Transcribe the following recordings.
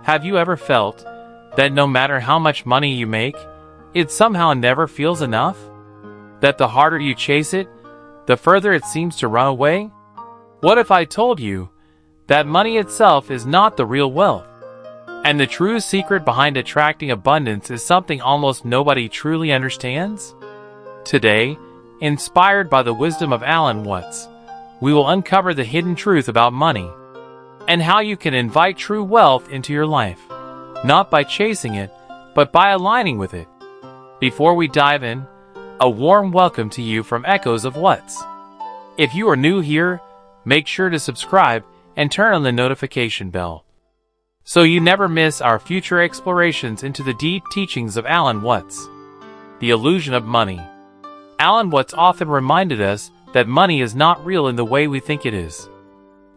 Have you ever felt that no matter how much money you make, it somehow never feels enough? That the harder you chase it, the further it seems to run away? What if I told you that money itself is not the real wealth, and the true secret behind attracting abundance is something almost nobody truly understands? Today, inspired by the wisdom of Alan Watts, we will uncover the hidden truth about money and how you can invite true wealth into your life, not by chasing it, but by aligning with it. Before we dive in, a warm welcome to you from Echoes of Watts. If you are new here, make sure to subscribe and turn on the notification bell so you never miss our future explorations into the deep teachings of Alan Watts. The illusion of money. Alan Watts often reminded us that money is not real in the way we think it is.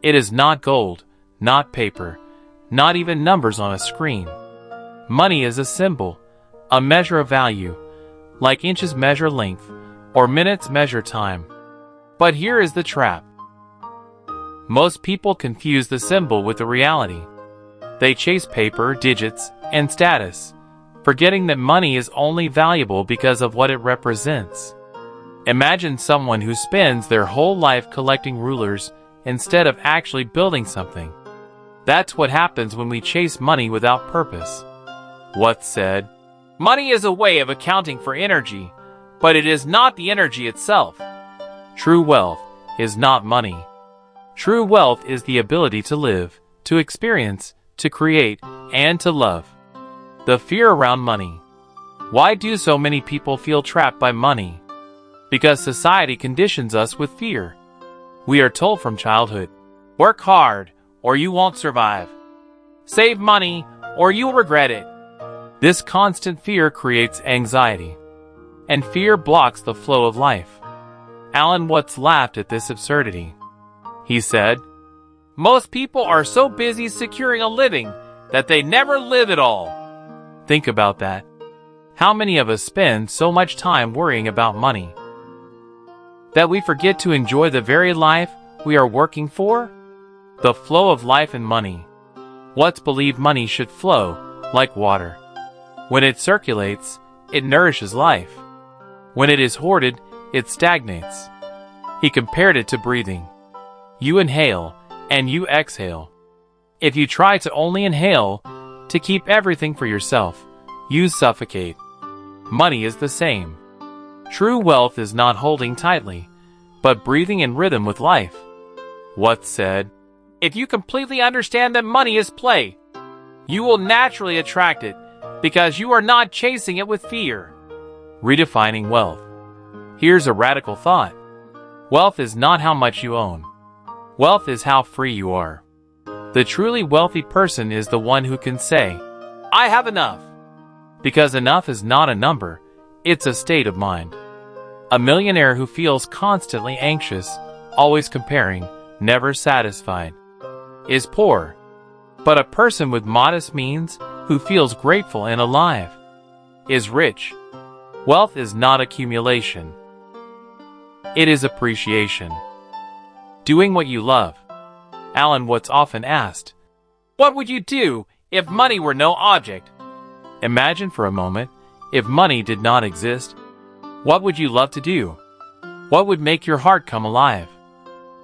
It is not gold, not paper, not even numbers on a screen. Money is a symbol, a measure of value, like inches measure length, or minutes measure time. But here is the trap. Most people confuse the symbol with the reality. They chase paper, digits, and status, forgetting that money is only valuable because of what it represents. Imagine someone who spends their whole life collecting rulers instead of actually building something. That's what happens when we chase money without purpose. Watts said, "Money is a way of accounting for energy, but it is not the energy itself. True wealth is not money. True wealth is the ability to live, to experience, to create, and to love." The fear around money. Why do so many people feel trapped by money? Because society conditions us with fear. We are told from childhood, work hard or you won't survive. Save money or you'll regret it. This constant fear creates anxiety, and fear blocks the flow of life. Alan Watts laughed at this absurdity. He said, "Most people are so busy securing a living that they never live at all." Think about that. How many of us spend so much time worrying about money that we forget to enjoy the very life we are working for? The flow of life and money. Watts believed money should flow like water. When it circulates, it nourishes life. When it is hoarded, it stagnates. He compared it to breathing. You inhale, and you exhale. If you try to only inhale, to keep everything for yourself, you suffocate. Money is the same. True wealth is not holding tightly, but breathing in rhythm with life. Watts said, "If you completely understand that money is play, you will naturally attract it because you are not chasing it with fear." Redefining wealth. Here's a radical thought. Wealth is not how much you own. Wealth is how free you are. The truly wealthy person is the one who can say, "I have enough." Because enough is not a number, it's a state of mind. A millionaire who feels constantly anxious, always comparing, never satisfied, is poor. But a person with modest means, who feels grateful and alive, is rich. Wealth is not accumulation. It is appreciation. Doing what you love. Alan Watts often asked, "What would you do if money were no object?" Imagine for a moment, if money did not exist, what would you love to do? What would make your heart come alive?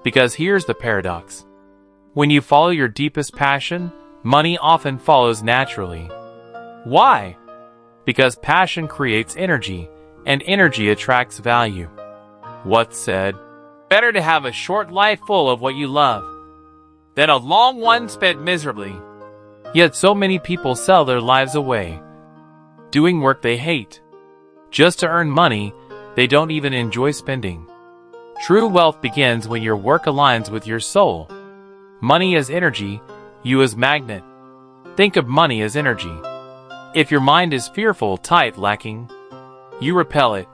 Because here's the paradox. When you follow your deepest passion, money often follows naturally. Why? Because passion creates energy, and energy attracts value. Watts said, "Better to have a short life full of what you love than a long one spent miserably." Yet so many people sell their lives away, doing work they hate, just to earn money they don't even enjoy spending. True wealth begins when your work aligns with your soul. Money as energy, you as magnet. Think of money as energy. If your mind is fearful, tight, lacking, you repel it.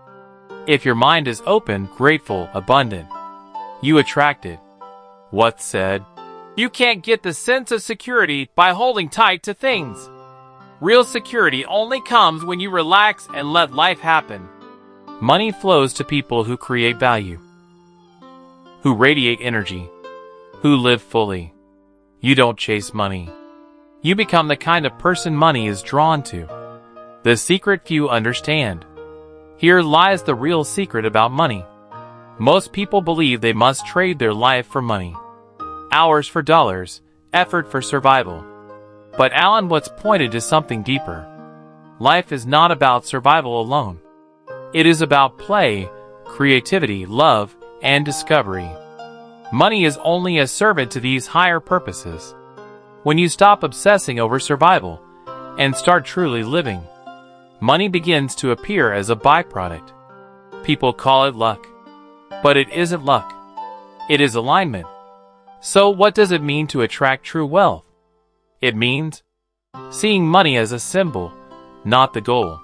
If your mind is open, grateful, abundant, you attract it. Watts said, "You can't get the sense of security by holding tight to things. Real security only comes when you relax and let life happen." Money flows to people who create value, who radiate energy, who live fully. You don't chase money. You become the kind of person money is drawn to. The secret few understand. Here lies the real secret about money. Most people believe they must trade their life for money. Hours for dollars, effort for survival. But Alan Watts pointed to something deeper. Life is not about survival alone. It is about play, creativity, love, and discovery. Money is only a servant to these higher purposes. When you stop obsessing over survival and start truly living, money begins to appear as a byproduct. People call it luck. But it isn't luck. It is alignment. So what does it mean to attract true wealth? It means seeing money as a symbol, not the goal.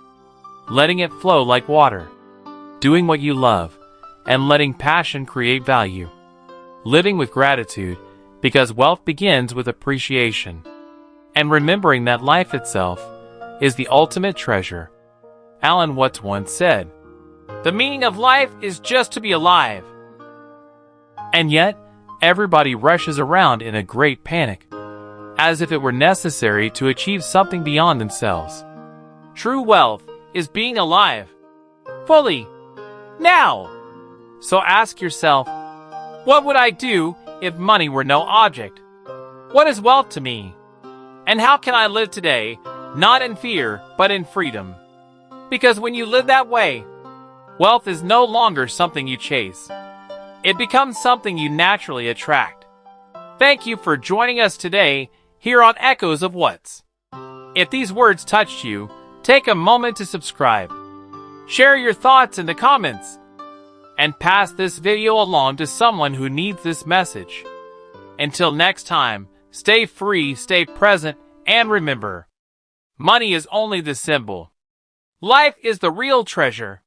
Letting it flow like water. Doing what you love, and letting passion create value. Living with gratitude, because wealth begins with appreciation. And remembering that life itself is the ultimate treasure. Alan Watts once said, "The meaning of life is just to be alive." And yet, everybody rushes around in a great panic, as if it were necessary to achieve something beyond themselves. True wealth is being alive, fully, now. So ask yourself, what would I do if money were no object? What is wealth to me? And how can I live today, not in fear, but in freedom? Because when you live that way, wealth is no longer something you chase. It becomes something you naturally attract. Thank you for joining us today here on Echoes of Watts. If these words touched you, take a moment to subscribe. Share your thoughts in the comments. And pass this video along to someone who needs this message. Until next time, stay free, stay present, and remember, money is only the symbol. Life is the real treasure.